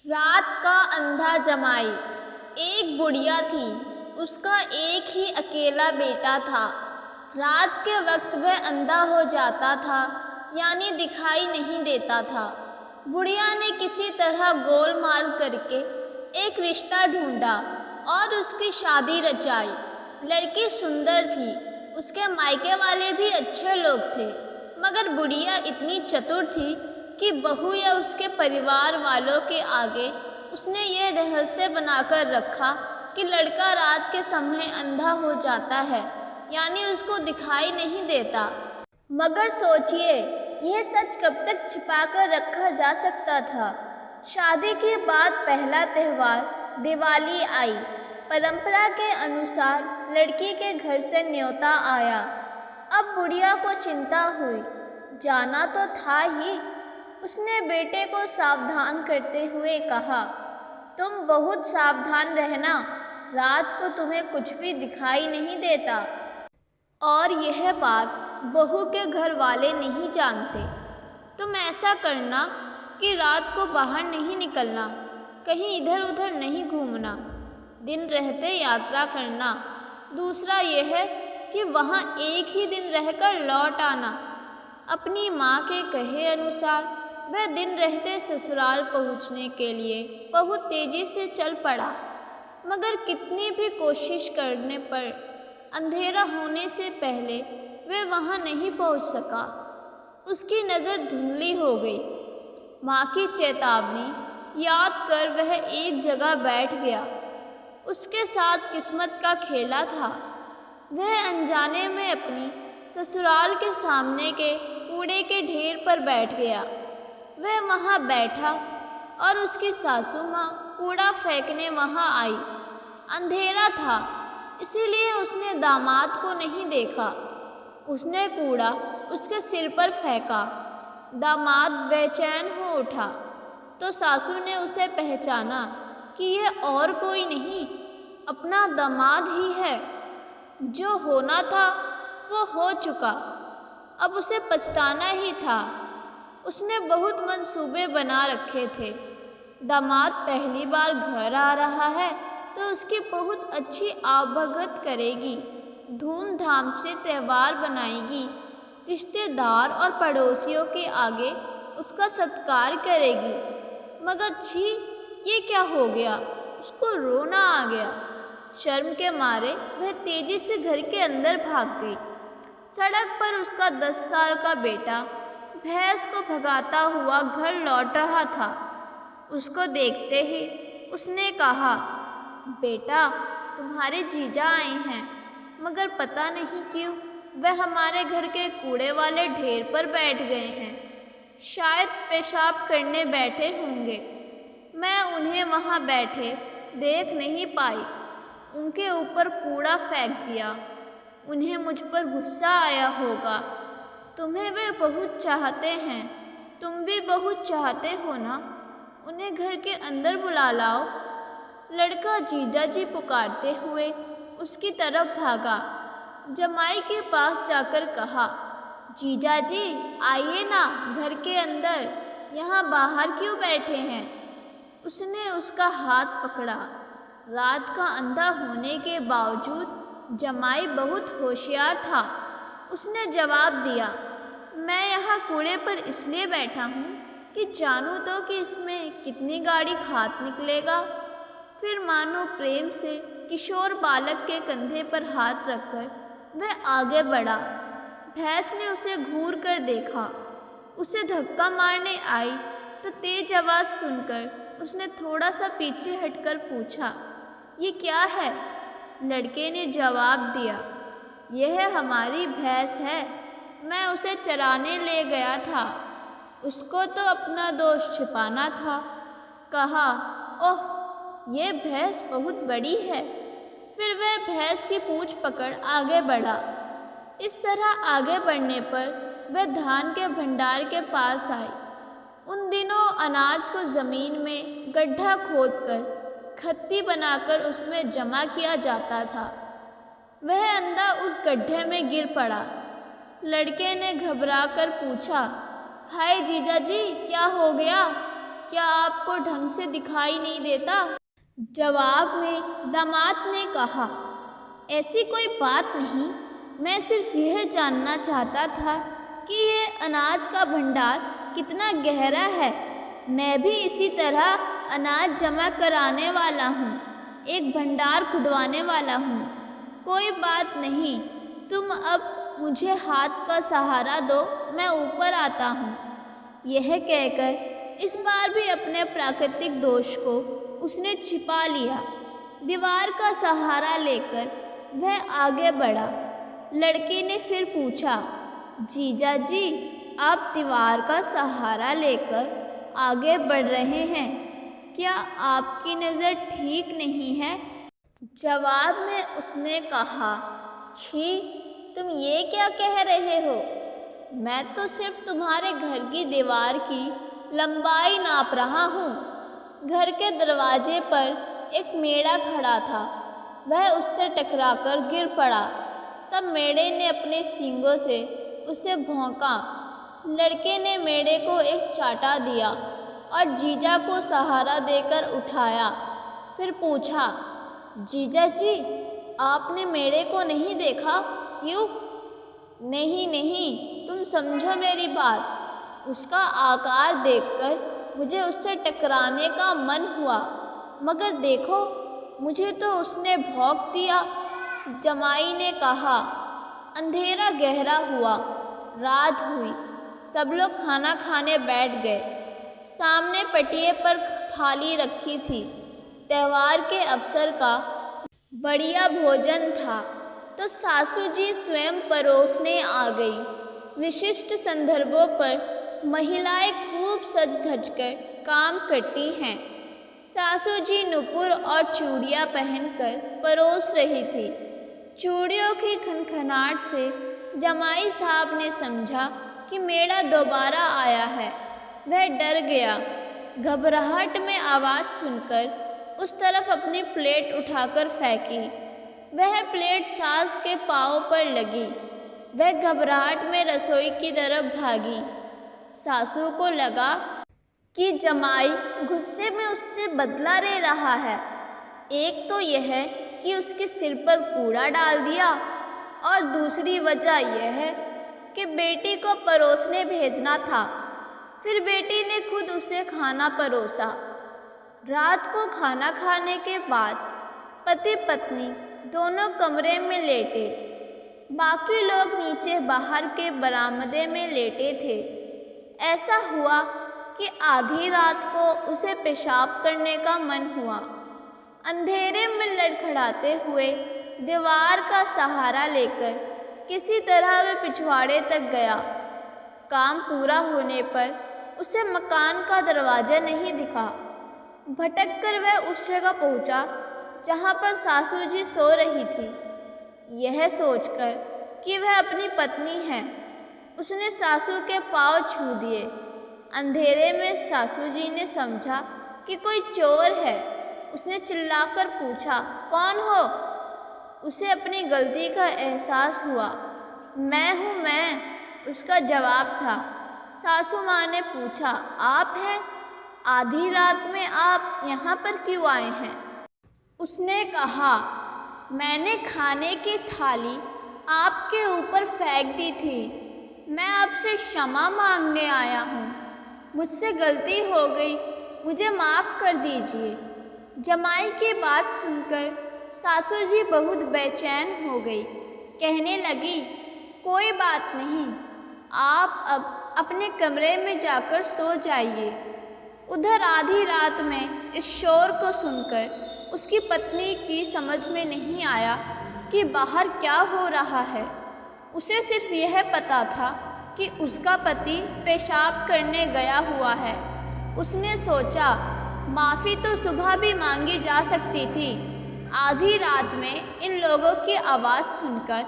रात का अंधा जमाई। एक बुढ़िया थी, उसका एक ही अकेला बेटा था। रात के वक्त वह अंधा हो जाता था, यानी दिखाई नहीं देता था। बुढ़िया ने किसी तरह गोलमाल करके एक रिश्ता ढूंढा और उसकी शादी रचाई। लड़की सुंदर थी, उसके मायके वाले भी अच्छे लोग थे, मगर बुढ़िया इतनी चतुर थी कि बहू या उसके परिवार वालों के आगे उसने यह रहस्य बनाकर रखा कि लड़का रात के समय अंधा हो जाता है, यानी उसको दिखाई नहीं देता। मगर सोचिए, यह सच कब तक छिपाकर रखा जा सकता था। शादी के बाद पहला त्यौहार दिवाली आई। परंपरा के अनुसार लड़की के घर से न्योता आया। अब बुढ़िया को चिंता हुई, जाना तो था ही। उसने बेटे को सावधान करते हुए कहा, तुम बहुत सावधान रहना, रात को तुम्हें कुछ भी दिखाई नहीं देता। और यह बात बहू के घर वाले नहीं जानते। तुम ऐसा करना कि रात को बाहर नहीं निकलना, कहीं इधर उधर नहीं घूमना, दिन रहते यात्रा करना। दूसरा यह है कि वहाँ एक ही दिन रहकर लौट आना। अपनी माँ के कहे अनुसार वह दिन रहते ससुराल पहुँचने के लिए बहुत तेज़ी से चल पड़ा, मगर कितनी भी कोशिश करने पर अंधेरा होने से पहले वह वहाँ नहीं पहुँच सका। उसकी नज़र धुंधली हो गई। माँ की चेतावनी याद कर वह एक जगह बैठ गया। उसके साथ किस्मत का खेला था। वह अनजाने में अपनी ससुराल के सामने के कूड़े के ढेर पर बैठ गया। वह वहाँ बैठा और उसकी सासू माँ कूड़ा फेंकने वहाँ आई। अंधेरा था, इसीलिए उसने दामाद को नहीं देखा। उसने कूड़ा उसके सिर पर फेंका। दामाद बेचैन हो उठा तो सासू ने उसे पहचाना कि यह और कोई नहीं, अपना दामाद ही है। जो होना था वो हो चुका, अब उसे पछताना ही था। उसने बहुत मंसूबे बना रखे थे। दामाद पहली बार घर आ रहा है तो उसकी बहुत अच्छी आवभगत करेगी, धूमधाम से त्यौहार बनाएगी, रिश्तेदार और पड़ोसियों के आगे उसका सत्कार करेगी। मगर छी, ये क्या हो गया? उसको रोना आ गया। शर्म के मारे वह तेजी से घर के अंदर भाग गई। सड़क पर उसका 10 साल का बेटा भैंस को भगाता हुआ घर लौट रहा था। उसको देखते ही उसने कहा, बेटा, तुम्हारे जीजा आए हैं, मगर पता नहीं क्यों वह हमारे घर के कूड़े वाले ढेर पर बैठ गए हैं। शायद पेशाब करने बैठे होंगे। मैं उन्हें वहाँ बैठे देख नहीं पाई, उनके ऊपर कूड़ा फेंक दिया। उन्हें मुझ पर गुस्सा आया होगा। तुम्हें वे बहुत चाहते हैं, तुम भी बहुत चाहते हो ना? उन्हें घर के अंदर बुला लाओ। लड़का जीजा जी पुकारते हुए उसकी तरफ भागा। जमाई के पास जाकर कहा, जीजा जी आइए ना घर के अंदर, यहाँ बाहर क्यों बैठे हैं? उसने उसका हाथ पकड़ा। रात का अंधा होने के बावजूद जमाई बहुत होशियार था। उसने जवाब दिया, मैं यहाँ कूड़े पर इसलिए बैठा हूँ कि जानूँ तो कि इसमें कितनी गाड़ी खाद निकलेगा। फिर मानो प्रेम से किशोर बालक के कंधे पर हाथ रखकर वह आगे बढ़ा। भैंस ने उसे घूर कर देखा। उसे धक्का मारने आई तो तेज आवाज़ सुनकर उसने थोड़ा सा पीछे हटकर पूछा, ये क्या है? लड़के ने जवाब दिया, यह हमारी भैंस है, मैं उसे चराने ले गया था। उसको तो अपना दोष छिपाना था। कहा, ओह, ये भैंस बहुत बड़ी है। फिर वह भैंस की पूँछ पकड़ आगे बढ़ा। इस तरह आगे बढ़ने पर वह धान के भंडार के पास आई। उन दिनों अनाज को ज़मीन में गड्ढा खोदकर खत्ती बनाकर उसमें जमा किया जाता था। वह अंधा उस गड्ढे में गिर पड़ा। लड़के ने घबराकर पूछा, हाय जीजा जी, क्या हो गया? क्या आपको ढंग से दिखाई नहीं देता? जवाब में दामाद ने कहा, ऐसी कोई बात नहीं, मैं सिर्फ यह जानना चाहता था कि यह अनाज का भंडार कितना गहरा है। मैं भी इसी तरह अनाज जमा कराने वाला हूँ, एक भंडार खुदवाने वाला हूँ। कोई बात नहीं, तुम अब मुझे हाथ का सहारा दो, मैं ऊपर आता हूँ। यह कहकर इस बार भी अपने प्राकृतिक दोष को उसने छिपा लिया। दीवार का सहारा लेकर वह आगे बढ़ा। लड़की ने फिर पूछा, जीजा जी, आप दीवार का सहारा लेकर आगे बढ़ रहे हैं, क्या आपकी नज़र ठीक नहीं है? जवाब में उसने कहा, छी, तुम ये क्या कह रहे हो? मैं तो सिर्फ तुम्हारे घर की दीवार की लंबाई नाप रहा हूँ। घर के दरवाजे पर एक मेढ़ा खड़ा था, वह उससे टकराकर गिर पड़ा। तब मेढ़े ने अपने सींगों से उसे भौंका। लड़के ने मेढ़े को एक चाटा दिया और जीजा को सहारा देकर उठाया। फिर पूछा, जीजा जी, आपने मेढ़े को नहीं देखा? क्यों? नहीं नहीं, तुम समझो मेरी बात। उसका आकार देखकर मुझे उससे टकराने का मन हुआ, मगर देखो, मुझे तो उसने भौंक दिया। जमाई ने कहा। अंधेरा गहरा हुआ, रात हुई। सब लोग खाना खाने बैठ गए। सामने पटिए पर थाली रखी थी। त्योहार के अवसर का बढ़िया भोजन था तो सासू जी स्वयं परोसने आ गई। विशिष्ट संदर्भों पर महिलाएं खूब सज धज कर काम करती हैं। सासू जी नुपुर और चूड़ियाँ पहनकर परोस रही थी। चूड़ियों की खनखनाहट से जमाई साहब ने समझा कि मेढ़ा दोबारा आया है। वह डर गया। घबराहट में आवाज़ सुनकर उस तरफ अपनी प्लेट उठाकर फेंकी। वह प्लेट सास के पाँव पर लगी। वह घबराहट में रसोई की तरफ भागी। सासू को लगा कि जमाई गुस्से में उससे बदला ले रहा है। एक तो यह कि उसके सिर पर कूड़ा डाल दिया और दूसरी वजह यह है कि बेटी को परोसने भेजना था। फिर बेटी ने खुद उसे खाना परोसा। रात को खाना खाने के बाद पति पत्नी दोनों कमरे में लेटे। बाकी लोग नीचे बाहर के बरामदे में लेटे थे। ऐसा हुआ कि आधी रात को उसे पेशाब करने का मन हुआ। अंधेरे में लड़खड़ाते हुए दीवार का सहारा लेकर किसी तरह वह पिछवाड़े तक गया। काम पूरा होने पर उसे मकान का दरवाज़ा नहीं दिखा। भटक कर वह उस जगह पहुंचा जहां पर सासू जी सो रही थी। यह सोचकर कि वह अपनी पत्नी है, उसने सासू के पाँव छू दिए। अंधेरे में सासू जी ने समझा कि कोई चोर है। उसने चिल्लाकर पूछा, कौन हो? उसे अपनी गलती का एहसास हुआ। मैं हूँ, मैं, उसका जवाब था। सासू माँ ने पूछा, आप हैं? आधी रात में आप यहाँ पर क्यों आए हैं? उसने कहा, मैंने खाने की थाली आपके ऊपर फेंक दी थी। मैं आपसे क्षमा मांगने आया हूँ। मुझसे गलती हो गई, मुझे माफ़ कर दीजिए। जमाई की बात सुनकर सासू जी बहुत बेचैन हो गई। कहने लगी, कोई बात नहीं, आप अब अपने कमरे में जाकर सो जाइए। उधर आधी रात में इस शोर को सुनकर उसकी पत्नी की समझ में नहीं आया कि बाहर क्या हो रहा है। उसे सिर्फ यह पता था कि उसका पति पेशाब करने गया हुआ है। उसने सोचा, माफ़ी तो सुबह भी मांगी जा सकती थी। आधी रात में इन लोगों की आवाज़ सुनकर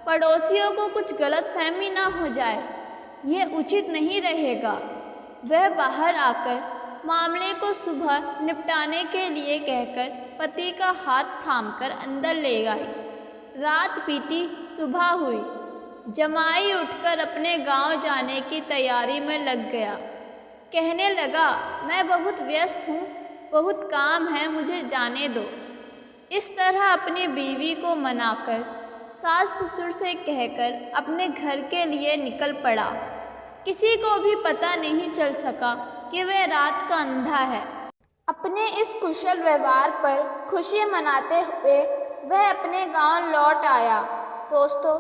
पड़ोसियों को कुछ गलतफहमी ना हो जाए, यह उचित नहीं रहेगा। वह बाहर आकर मामले को सुबह निपटाने के लिए कहकर पति का हाथ थामकर अंदर ले गई। रात बीती, सुबह हुई। जमाई उठकर अपने गांव जाने की तैयारी में लग गया। कहने लगा, मैं बहुत व्यस्त हूँ, बहुत काम है, मुझे जाने दो। इस तरह अपनी बीवी को मनाकर, सास ससुर से कहकर अपने घर के लिए निकल पड़ा। किसी को भी पता नहीं चल सका कि वह रात का अंधा है। अपने इस कुशल व्यवहार पर खुशी मनाते हुए वह अपने गांव लौट आया। दोस्तों,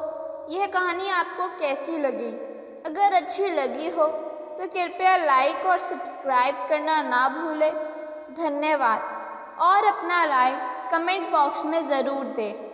यह कहानी आपको कैसी लगी? अगर अच्छी लगी हो तो कृपया लाइक और सब्सक्राइब करना ना भूलें। धन्यवाद। और अपना राय कमेंट बॉक्स में ज़रूर दें।